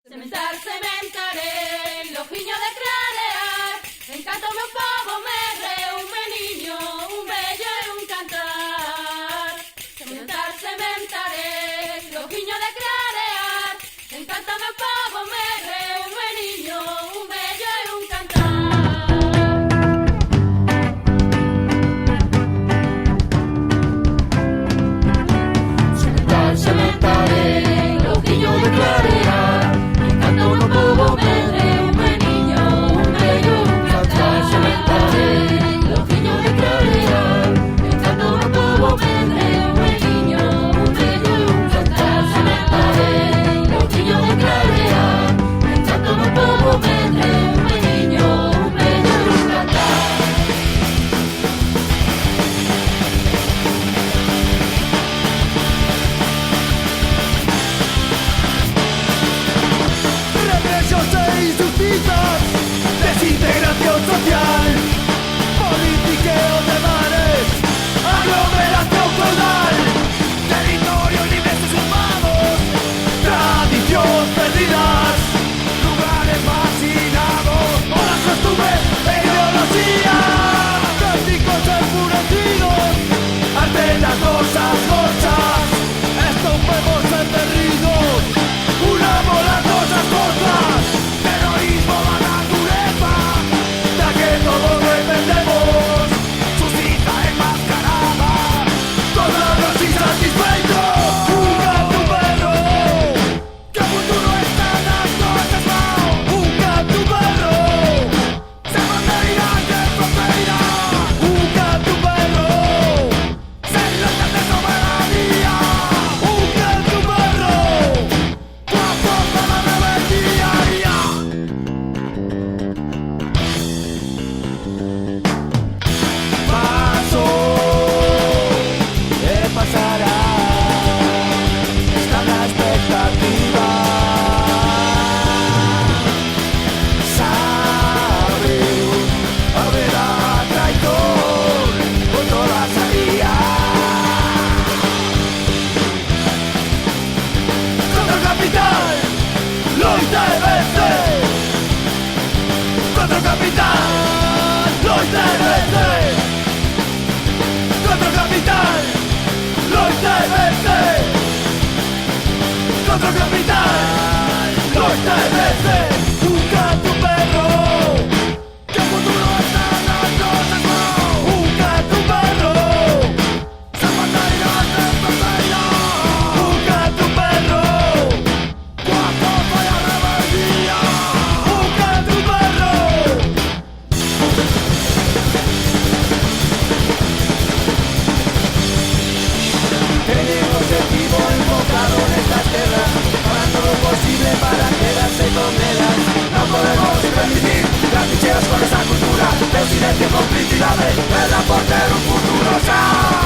Sementar, sementaré, lo fiño de clarear. Encanta o meu povo, merre, un meniño, un bello e un cantar. Sementar, sementaré, lo fiño de clarear. Encanta o meu povo, merre, un meniño, un bello e un cantar. Sementar, sementaré, lo fiño de clarear. Encanta o meu povo, merre, un meniño, un bello e un cantar. Sementaré, lo fiño de clarear. Encanta o meu povo, merre, un meniño, un bello e un cantar. Sementaré, lo fiño de clarear. Encanta o meu povo, merre, un meniño, un bello e un cantar. Represión e injusticias, desintegración social, politiqueo de bares, aglomeración feudal, territorio libre usurpados, tradición perdidas, lugares marginados, por las costumbres e ideología, cánticos enfurecidos, arden las cosas gochas, estompemos enterridos, unamos las cosas cortas, terrorismo a la naturaleza, de que todos dependemos, justicia enmascarada, todos los insatisfechos, un gato perro, que el futuro está en las cosas mal, un gato perro, se mandará de frontera, un gato perro, se logra de soberanía, un gato perro, con forza la rebeldía. Paso e pasará, está na expectativa. Sabe, haberá traidor por toda salida. Contra el capital, loita e vence. Contra el capital, loita e vence. Contra el capital, loita e vence. Contra el capital, loita e vence. Un gato perro, que el futuro está en las cosas mal. Un gato perro, se mandará de frontera. Un gato perro, con forza la rebeldía. Un gato perro. Tenemos el vivo enfocado en estas tierras, harán todo lo posible para quedarse con ellas. No podemos permitir las trincheras con esa cultura, de silencio, complicidades, el aporte de un futuro.